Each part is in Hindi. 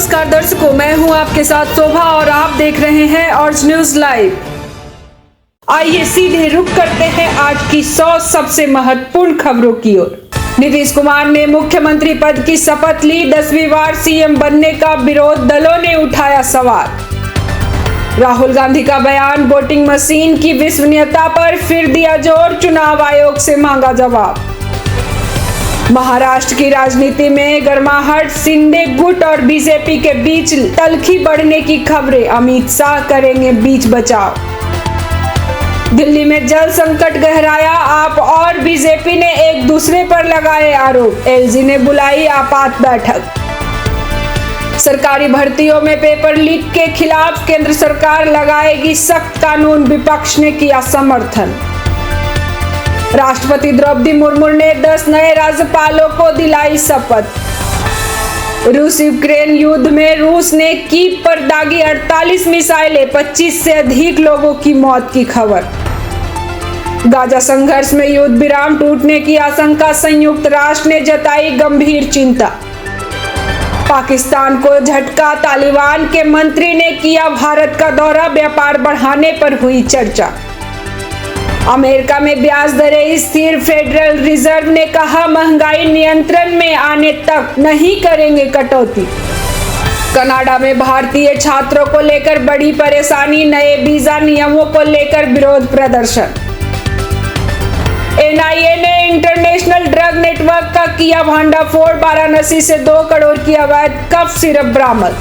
नमस्कार दर्शकों, मैं हूं आपके साथ शोभा और आप देख रहे हैं ऑर्ज न्यूज लाइव। आइए सीधे रुख करते हैं आज की 100 सबसे महत्वपूर्ण खबरों की ओर। नीतीश कुमार ने मुख्यमंत्री पद की शपथ ली, 10वीं बार सीएम बनने का विरोध दलों ने उठाया सवाल। राहुल गांधी का बयान, वोटिंग मशीन की विश्वसनीयता पर फिर दिया जोर, चुनाव आयोग से मांगा जवाब। महाराष्ट्र की राजनीति में गर्माहट, शिंदे गुट और बीजेपी के बीच तल्खी बढ़ने की खबरें, अमित शाह करेंगे बीच बचाव। दिल्ली में जल संकट गहराया, आप और बीजेपी ने एक दूसरे पर लगाए आरोप, एलजी ने बुलाई आपात बैठक। सरकारी भर्तियों में पेपर लीक के खिलाफ केंद्र सरकार लगाएगी सख्त कानून, विपक्ष ने किया समर्थन। राष्ट्रपति द्रौपदी मुर्मू ने 10 नए राज्यपालों को दिलाई शपथ। रूस यूक्रेन युद्ध में रूस ने कीव पर दागी 48 मिसाइलें, 25 से अधिक लोगों की मौत की खबर। गाजा संघर्ष में युद्ध विराम टूटने की आशंका, संयुक्त राष्ट्र ने जताई गंभीर चिंता। पाकिस्तान को झटका, तालिबान के मंत्री ने किया भारत का दौरा, व्यापार बढ़ाने पर हुई चर्चा। अमेरिका में ब्याज दरें स्थिर, फेडरल रिजर्व ने कहा महंगाई नियंत्रण में आने तक नहीं करेंगे कटौती। कनाडा में भारतीय छात्रों को लेकर बड़ी परेशानी, नए वीजा नियमों को लेकर विरोध प्रदर्शन। एनआईए ने इंटरनेशनल ड्रग नेटवर्क का किया भंडाफोड़, वाराणसी से 2 करोड़ की अवैध कफ सिरप बरामद।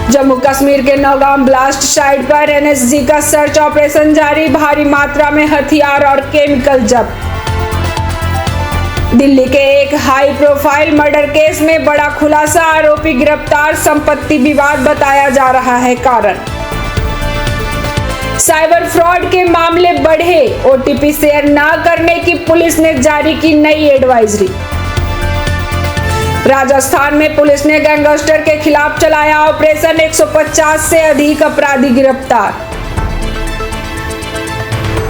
जम्मू कश्मीर के नौगाम ब्लास्ट साइट पर एनएसजी का सर्च ऑपरेशन जारी, भारी मात्रा में हथियार और केमिकल जब्त। दिल्ली के एक हाई प्रोफाइल मर्डर केस में बड़ा खुलासा, आरोपी गिरफ्तार, संपत्ति विवाद बताया जा रहा है कारण। साइबर फ्रॉड के मामले बढ़े, ओटीपी शेयर न करने की पुलिस ने जारी की नई एडवाइजरी। राजस्थान में पुलिस ने गैंगस्टर के खिलाफ चलाया ऑपरेशन, 150 से अधिक अपराधी गिरफ्तार।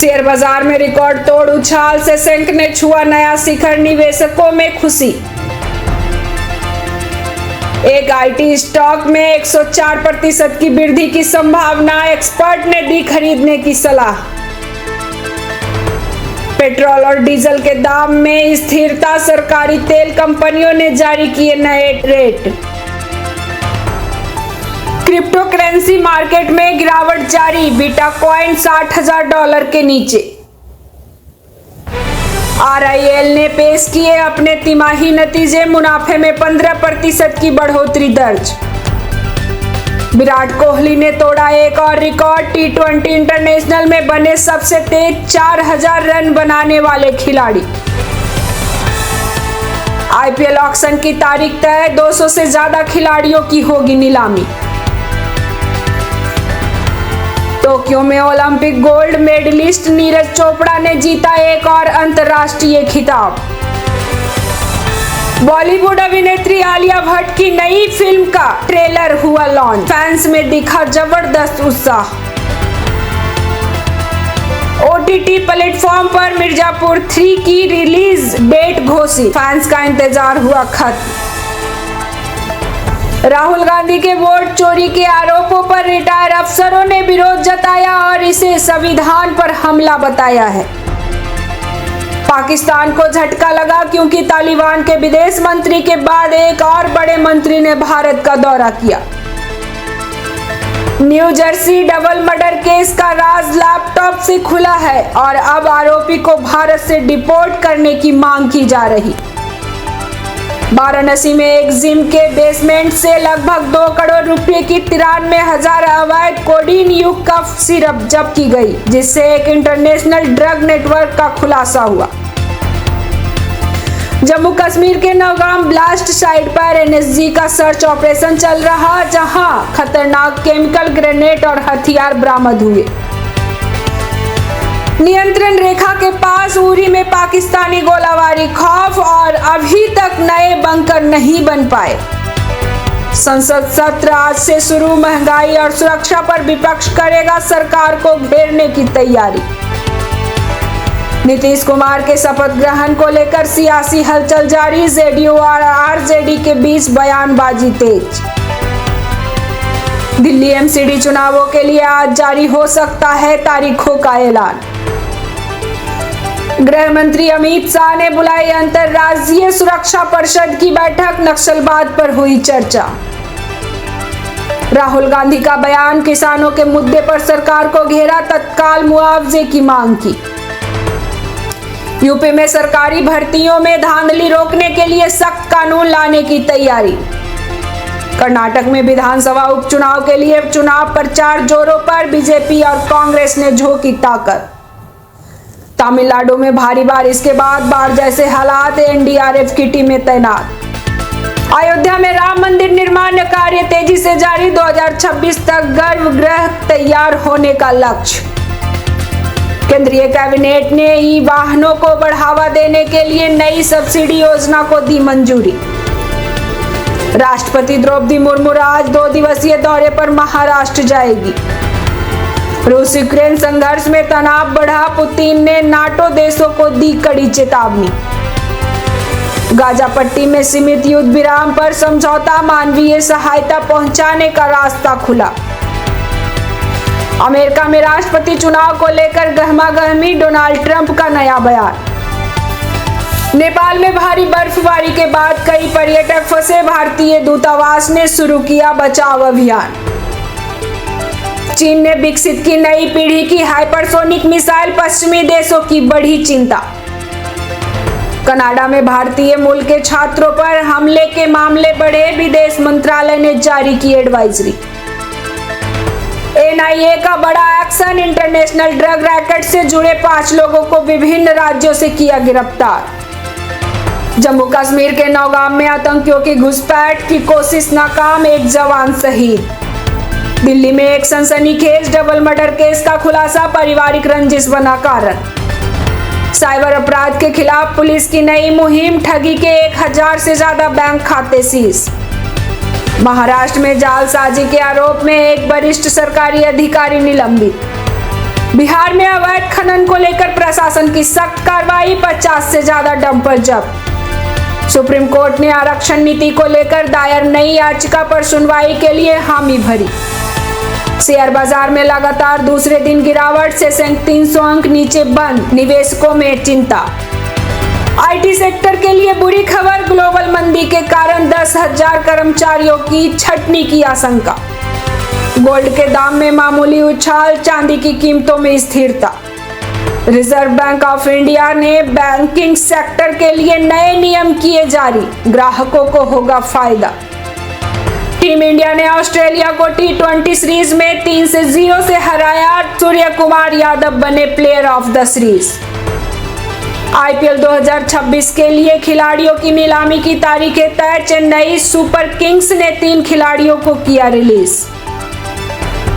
शेयर बाजार में रिकॉर्ड तोड़ उछाल, सेंसेक्स ने छुआ नया शिखर, निवेशकों में खुशी। एक आईटी स्टॉक में 104% की वृद्धि की संभावना, एक्सपर्ट ने दी खरीदने की सलाह। पेट्रोल और डीजल के दाम में स्थिरता, सरकारी तेल कंपनियों ने जारी किए नए रेट। क्रिप्टो करेंसी मार्केट में गिरावट जारी, बिटकॉइन $60,000 के नीचे। आरआईएल ने पेश किए अपने तिमाही नतीजे, मुनाफे में 15% की बढ़ोतरी दर्ज। विराट कोहली ने तोड़ा एक और रिकॉर्ड, टी20 इंटरनेशनल में बने सबसे तेज 4000 रन बनाने वाले खिलाड़ी। आईपीएल ऑक्शन की तारीख तय, 200 से ज्यादा खिलाड़ियों की होगी नीलामी। टोक्यो में Olympic gold medallist Neeraj Chopra ने जीता एक और अंतर्राष्ट्रीय खिताब। बॉलीवुड अभिनेत्री आलिया भट्ट की नई फिल्म का ट्रेलर हुआ लॉन्च, फैंस में दिखा जबरदस्त उत्साह। ओटीटी प्लेटफॉर्म पर मिर्जापुर 3 की रिलीज डेट घोषित, फैंस का इंतजार हुआ खत्म। राहुल गांधी के वोट चोरी के आरोपों पर रिटायर अफसरों ने विरोध जताया और इसे संविधान पर हमला बताया है। पाकिस्तान को झटका लगा क्योंकि तालिबान के विदेश मंत्री के बाद एक और बड़े मंत्री ने भारत का दौरा किया। New Jersey double murder case का राज लैपटॉप से खुला है और अब आरोपी को भारत से डिपोर्ट करने की मांग की जा रही। वाराणसी में एक जिम के बेसमेंट से लगभग 2 करोड़ रुपए की 93,000 अवैध कोडीन युक्त कफ सिरप जब्त की गई, जिससे एक इंटरनेशनल ड्रग नेटवर्क का खुलासा हुआ। जम्मू कश्मीर के नौगाम ब्लास्ट साइट पर एनएसजी का सर्च ऑपरेशन चल रहा, जहां खतरनाक केमिकल ग्रेनेड और हथियार बरामद हुए। नियंत्रण रेखा के पास उरी में पाकिस्तानी गोलाबारी, खौफ और अभी तक नए बंकर नहीं बन पाए। संसद सत्र आज से शुरू, महंगाई और सुरक्षा पर विपक्ष करेगा सरकार को घेरने की तैयारी। नीतीश कुमार के शपथ ग्रहण को लेकर सियासी हलचल जारी, जेडीयू और आरजेडी के बीच बयानबाजी तेज। दिल्ली एमसीडी चुनावों के लिए आज जारी हो सकता है तारीखों का ऐलान। गृह मंत्री अमित शाह ने बुलाई अंतर्राज्यीय सुरक्षा परिषद की बैठक, नक्सलवाद पर हुई चर्चा। राहुल गांधी का बयान, किसानों के मुद्दे पर सरकार को घेरा, तत्काल मुआवजे की मांग की। यूपी में सरकारी भर्तियों में धांधली रोकने के लिए सख्त कानून लाने की तैयारी। कर्नाटक में विधानसभा उपचुनाव के लिए चुनाव प्रचार जोरों पर, बीजेपी और कांग्रेस ने झोंकी ताकत। तमिलनाडु में भारी बारिश के बाद बाढ़ जैसे हालात, एनडीआरएफ की टीमें तैनात। अयोध्या में राम मंदिर निर्माण कार्य तेजी से जारी, 2026 तक गर्भगृह तैयार होने का लक्ष्य। केंद्रीय कैबिनेट ने ई वाहनों को बढ़ावा देने के लिए नई सब्सिडी योजना को दी मंजूरी। राष्ट्रपति द्रौपदी मुर्मू आज 2 दिवसीय दौरे पर महाराष्ट्र जाएगी। रूस यूक्रेन संघर्ष में तनाव बढ़ा, पुतिन ने नाटो देशों को दी कड़ी चेतावनी। गाजा पट्टी में सीमित युद्ध विराम पर समझौता, मानवीय सहायता पहुंचाने का रास्ता खुला। अमेरिका में राष्ट्रपति चुनाव को लेकर गहमागहमी, डोनाल्ड ट्रंप का नया बयान। नेपाल में भारी बर्फबारी के बाद कई पर्यटक फंसे, भारतीय दूतावास ने शुरू किया बचाव अभियान। चीन ने विकसित की नई पीढ़ी की हाइपरसोनिक मिसाइल, पश्चिमी देशों की बढ़ी चिंता। कनाडा में भारतीय मूल के छात्रों पर हमले के मामले बढ़े, विदेश मंत्रालय ने जारी की एडवाइजरी। एनआईए का बड़ा एक्शन, इंटरनेशनल ड्रग रैकेट से जुड़े 5 लोगों को विभिन्न राज्यों से किया गिरफ्तार। जम्मू कश्मीर के नौगाम में आतंकियों की घुसपैठ की कोशिश नाकाम, 1 जवान शहीद। दिल्ली में एक सनसनीखेज डबल मर्डर केस का खुलासा, पारिवारिक रंजिश बना कारण। साइबर अपराध के खिलाफ पुलिस की नई मुहिम, ठगी के 1000 से ज्यादा बैंक खाते सीज। महाराष्ट्र में जालसाजी के आरोप में एक वरिष्ठ सरकारी अधिकारी निलंबित। बिहार में अवैध खनन को लेकर प्रशासन की सख्त कार्रवाई, 50 से ज्यादा डंपर जब्त। सुप्रीम कोर्ट ने आरक्षण नीति को लेकर दायर नई याचिका पर सुनवाई के लिए हामी भरी। शेयर बाजार में लगातार दूसरे दिन गिरावट, सेंसेक्स 300 अंक नीचे बंद, निवेशकों में चिंता। आईटी सेक्टर के लिए बुरी खबर, ग्लोबल मंदी के कारण 10,000 कर्मचारियों की छटनी की आशंका। गोल्ड के दाम में मामूली उछाल, चांदी की कीमतों में स्थिरता। रिजर्व बैंक ऑफ इंडिया ने बैंकिंग सेक्टर के लिए नए नियम किए जारी, ग्राहकों को होगा फायदा। टीम इंडिया ने ऑस्ट्रेलिया को T20 सीरीज में 3-0 से हराया, सूर्य कुमार यादव बने player of the series. IPL 2026 के लिए खिलाड़ियों की नीलामी की तारीखें तय, चेन्नई सुपर किंग्स ने 3 खिलाड़ियों को किया रिलीज।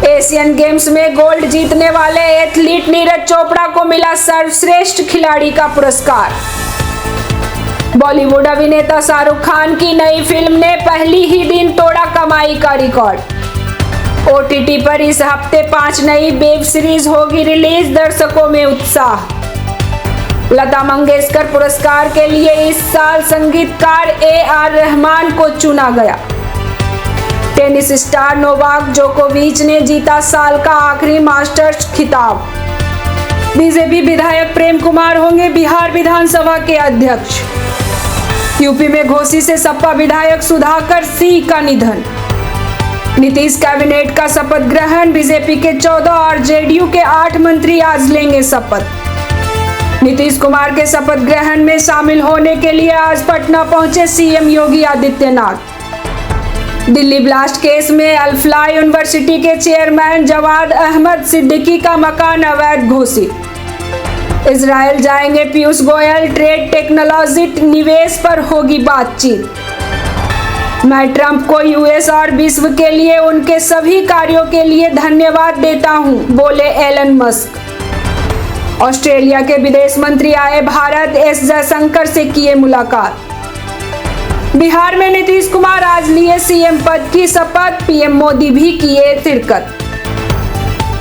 एशियन गेम्स में गोल्ड जीतने वाले एथलीट नीरज चोपड़ा को मिला सर्वश्रेष्ठ खिलाड़ी का पुरस्कार। बॉलीवुड अभिनेता शाहरुख खान की नई फिल्म ने पहली ही दिन तोड़ा कमाई का रिकॉर्ड। ओटीटी पर इस हफ्ते 5 नई वेब सीरीज होगी रिलीज, दर्शकों में उत्साह। लता मंगेशकर पुरस्कार के लिए इस साल संगीतकार AR रहमान को चुना गया। टेनिस स्टार नोवाक जोकोविच ने जीता साल का आखिरी मास्टर्स खिताब। बीजेपी विधायक प्रेम कुमार होंगे बिहार विधानसभा के अध्यक्ष। यूपी में घोसी से सपा विधायक सुधाकर सिंह का निधन। नीतीश कैबिनेट का शपथ ग्रहण, बीजेपी के 14 और जेडीयू के 8 मंत्री आज लेंगे शपथ। नीतीश कुमार के शपथ ग्रहण में शामिल होने के लिए आज पटना पहुंचे CM Yogi Adityanath. Delhi blast case में अल-फलाह यूनिवर्सिटी के चेयरमैन जवाद अहमद सिद्दीकी का मकान अवैध घोषित। इजराइल जाएंगे पीयूष गोयल, ट्रेड टेक्नोलॉजी निवेश पर होगी बातचीत। मैं ट्रंप को यूएस और विश्व के लिए उनके सभी कार्यों के लिए धन्यवाद देता हूं, बोले एलन मस्क। ऑस्ट्रेलिया के विदेश मंत्री आए भारत, एस जयशंकर से किए मुलाकात। बिहार में नीतीश कुमार आज लिए सीएम पद की शपथ, पीएम मोदी भी किए शिरकत।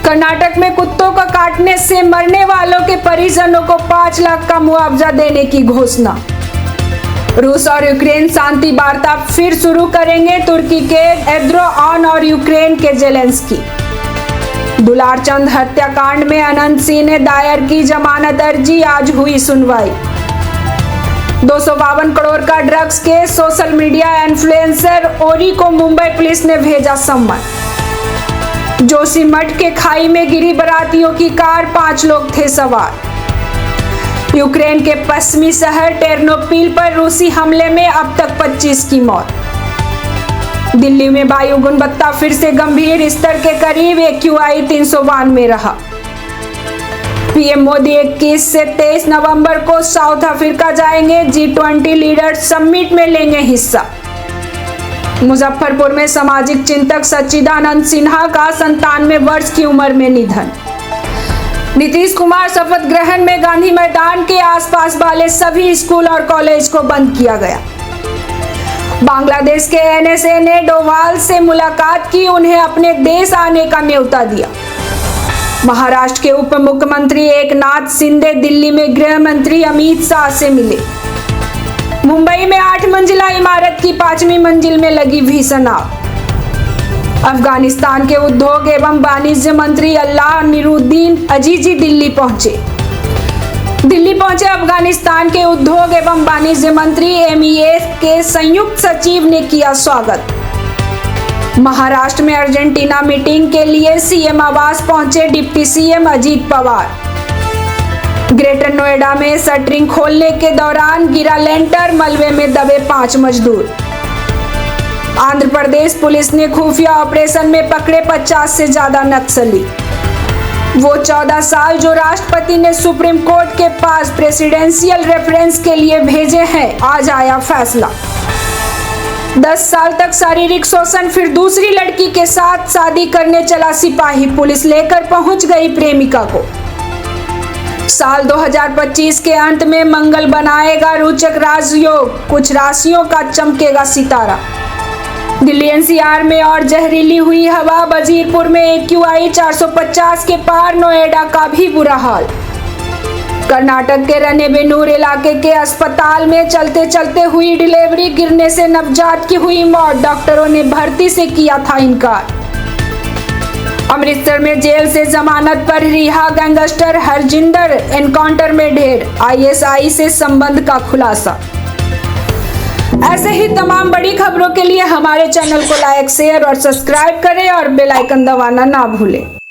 कर्नाटक में कुत्तों को काटने से मरने वालों के परिजनों को 5 लाख का मुआवजा देने की घोषणा। रूस और यूक्रेन शांति वार्ता फिर शुरू करेंगे, तुर्की के एर्दोआन और यूक्रेन के जेलेंस्की। दुलारचंद हत्याकांड में अनंत सिंह ने दायर की जमानत अर्जी, आज हुई सुनवाई। 252 करोड़ का drugs case, social media influencer ओरी को मुंबई पुलिस ने भेजा सम्मन। जोशीमठ के खाई में गिरी बारातियों की कार, 5 लोग थे सवार। यूक्रेन के पश्चिमी शहर टेर्नोपिल पर रूसी हमले में अब तक 25 की मौत। दिल्ली में वायु गुणवत्ता फिर से गंभीर स्तर के करीब, AQI 392 रहा। पीएम मोदी 21 से 23 नवंबर को साउथ अफ्रीका जाएंगे, G20 लीडर्स समिट में लेंगे हिस्सा। मुजफ्फरपुर में सामाजिक चिंतक सच्चिदानंद सिन्हा का 97 वर्ष की उम्र में निधन। नीतीश कुमार शपथ ग्रहण में गांधी मैदान के आसपास वाले सभी स्कूल और कॉलेज को बंद किया गया। बांग्लादेश के NSA ने डोवाल से मुलाकात की, उन्हें अपने देश आने का न्योता दिया। महाराष्ट्र के उप मुख्यमंत्री एकनाथ शिंदे दिल्ली में गृह मंत्री अमित शाह से मिले। मुंबई में 8 मंजिला इमारत की 5वीं मंजिल में लगी भीषण आग। अफगानिस्तान के उद्योग एवं वाणिज्य मंत्री अल्लाह निरुद्दीन अजीजी दिल्ली पहुंचे अफगानिस्तान के उद्योग एवं वाणिज्य मंत्री MEA के संयुक्त सचिव ने किया स्वागत। महाराष्ट्र में अर्जेंटीना मीटिंग के लिए CM आवास पहुंचे deputy CM Ajit Pawar. Greater Noida में शटरिंग खोलने के दौरान गिरा लेंटर, मलबे में दबे 5 मजदूर। आंध्र प्रदेश पुलिस ने खुफिया ऑपरेशन में पकड़े 50 से ज्यादा नक्सली। वो 14 साल जो राष्ट्रपति ने सुप्रीम कोर्ट के पास प्रेसिडेंशियल रेफरेंस के लिए भेजे हैं, आज आया फैसला। 10 साल तक शारीरिक शोषण, फिर दूसरी लड़की के साथ शादी करने चला सिपाही, पुलिस लेकर पहुंच गई प्रेमिका को। साल 2025 के अंत में मंगल बनाएगा रोचक राजयोग, कुछ राशियों का चमकेगा सितारा। दिल्ली NCR में और जहरीली हुई हवा, वजीरपुर में AQI 450 के पार, नोएडा का भी बुरा हाल। कर्नाटक के राणेबेन्नूर इलाके के अस्पताल में चलते चलते हुई डिलीवरी, गिरने से नवजात की हुई मौत, डॉक्टरों ने भर्ती से किया था इनकार। अमृतसर में जेल से जमानत पर रिहा गैंगस्टर हरजिंदर, एनकाउंटर में ढेर, ISI से संबंध का खुलासा। ऐसे ही तमाम बड़ी खबरों के लिए हमारे चैनल को लाइक, शेयर और सब्सक्राइब करें और बेल आइकन दबाना ना भूलें।